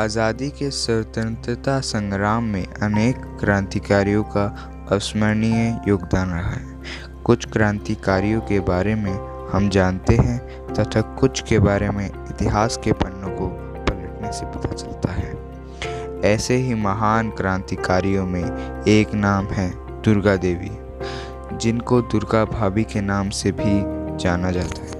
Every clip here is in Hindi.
आज़ादी के स्वतंत्रता संग्राम में अनेक क्रांतिकारियों का अविस्मरणीय योगदान रहा है। कुछ क्रांतिकारियों के बारे में हम जानते हैं तथा कुछ के बारे में इतिहास के पन्नों को पलटने से पता चलता है। ऐसे ही महान क्रांतिकारियों में एक नाम है दुर्गा देवी, जिनको दुर्गा भाभी के नाम से भी जाना जाता है।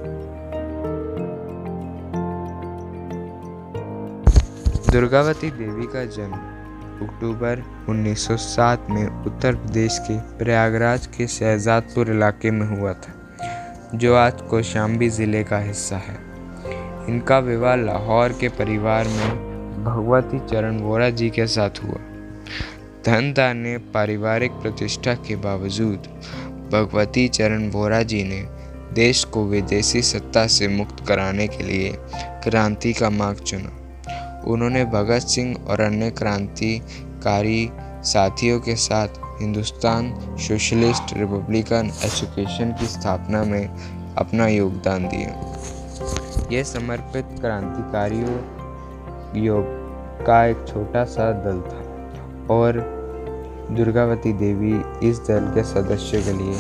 दुर्गावती देवी का जन्म अक्टूबर 1907 में उत्तर प्रदेश के प्रयागराज के शहजादपुर इलाके में हुआ था, जो आज कौशाम्बी ज़िले का हिस्सा है। इनका विवाह लाहौर के परिवार में भगवती चरण वोरा जी के साथ हुआ। धनधान्य पारिवारिक प्रतिष्ठा के बावजूद भगवती चरण वोरा जी ने देश को विदेशी सत्ता से मुक्त कराने के लिए क्रांति का मार्ग चुना। उन्होंने भगत सिंह और अन्य क्रांतिकारी साथियों के साथ हिंदुस्तान सोशलिस्ट रिपब्लिकन एसोसिएशन की स्थापना में अपना योगदान दिया। यह समर्पित क्रांतिकारियों का एक छोटा सा दल था और दुर्गावती देवी इस दल के सदस्यों के लिए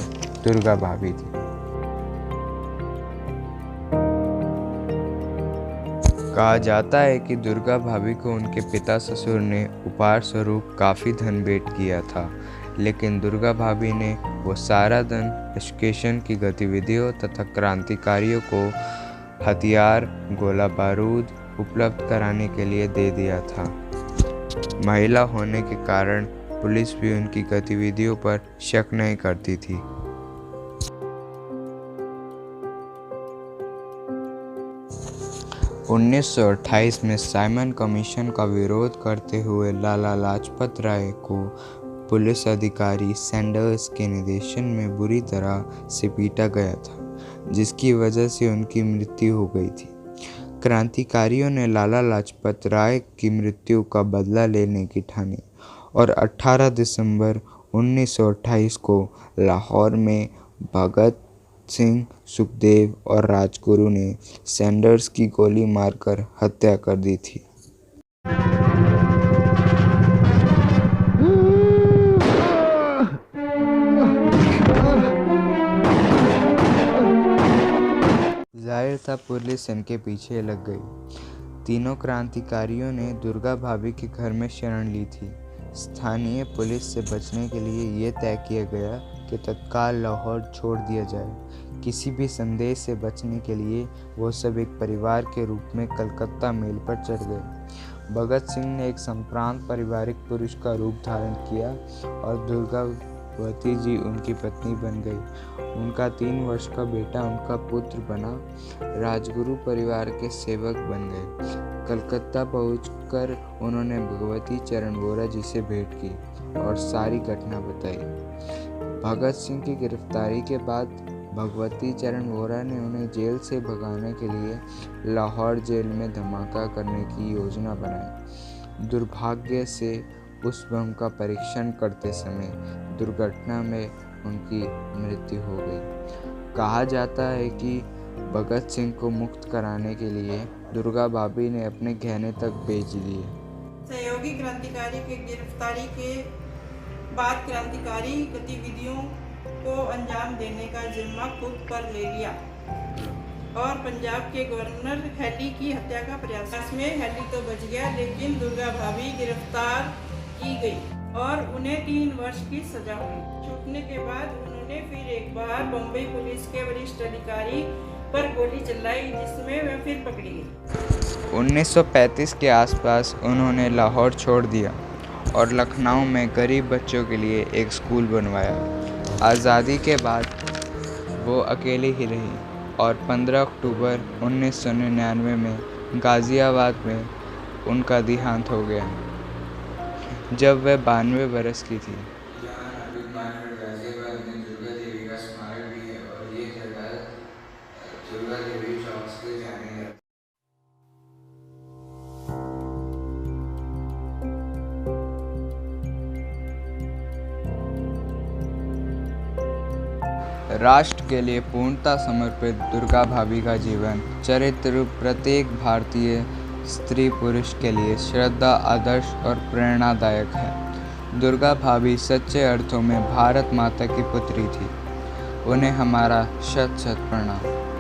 दुर्गा भाभी थी। कहा जाता है कि दुर्गा भाभी को उनके पिता ससुर ने उपहार स्वरूप काफ़ी धन भेंट किया था, लेकिन दुर्गा भाभी ने वो सारा धन एसोसिएशन की गतिविधियों तथा क्रांतिकारियों को हथियार, गोला बारूद उपलब्ध कराने के लिए दे दिया था। महिला होने के कारण पुलिस भी उनकी गतिविधियों पर शक नहीं करती थी। 1928 में साइमन कमीशन का विरोध करते हुए लाला लाजपत राय को पुलिस अधिकारी सैंडर्स के निर्देशन में बुरी तरह से पीटा गया था, जिसकी वजह से उनकी मृत्यु हो गई थी। क्रांतिकारियों ने लाला लाजपत राय की मृत्यु का बदला लेने की ठानी और 18 दिसंबर 1928 को लाहौर में भगत सिंह, सुखदेव और राजगुरु ने सैंडर्स की गोली मारकर हत्या कर दी थी। जाहिर था पुलिस इनके पीछे लग गई। तीनों क्रांतिकारियों ने दुर्गा भाभी के घर में शरण ली थी। स्थानीय पुलिस से बचने के लिए यह तय किया गया कि तत्काल लाहौर छोड़ दिया जाए। किसी भी संदेश से बचने के लिए वो सब एक परिवार के रूप में कलकत्ता मेल पर चढ़ गए। भगत सिंह ने एक संभ्रांत पारिवारिक पुरुष का रूप धारण किया और दुर्गावती जी उनकी पत्नी बन गई। उनका 3 वर्ष का बेटा उनका पुत्र बना। राजगुरु परिवार के सेवक बन गए। कलकत्ता पहुंचकर उन्होंने भगवती चरण वोरा जी से भेंट की और सारी घटना बताई। भगत सिंह की गिरफ्तारी के बाद भगवती चरण वोरा ने उन्हें जेल से भगाने के लिए लाहौर जेल में धमाका करने की योजना बनाई। दुर्भाग्य से उस बम का परीक्षण करते समय दुर्घटना में उनकी मृत्यु हो गई। कहा जाता है कि भगत सिंह को मुक्त कराने के लिए दुर्गा भाभी ने अपने गहने तक बेच दिए। सहयोगी क्रांतिकारी की गिरफ्तारी के बाद क्रांतिकारी गतिविधियों को अंजाम देने का जिम्मा खुद पर ले लिया और पंजाब के गवर्नर हेली की हत्या का प्रयास। इसमें हेली तो बच गया, लेकिन दुर्गा भाभी गिरफ्तार की गई और उन्हें 3 वर्ष की सजा हुई। छूटने के बाद उन्होंने फिर एक बार बम्बई पुलिस के वरिष्ठ अधिकारी पर गोली चलाई, जिसमें वह फिर पकड़ी गई। 1935 के आसपास उन्होंने लाहौर छोड़ दिया और लखनऊ में गरीब बच्चों के लिए एक स्कूल बनवाया। आज़ादी के बाद वो अकेली ही रही और 15 अक्टूबर 1999 में गाज़ियाबाद में उनका देहांत हो गया, जब वह 92 बरस की थी। राष्ट्र के लिए पूर्णतः समर्पित दुर्गा भाभी का जीवन चरित्र प्रत्येक भारतीय स्त्री पुरुष के लिए श्रद्धा, आदर्श और प्रेरणादायक है। दुर्गा भाभी सच्चे अर्थों में भारत माता की पुत्री थी। उन्हें हमारा शत शत प्रणाम।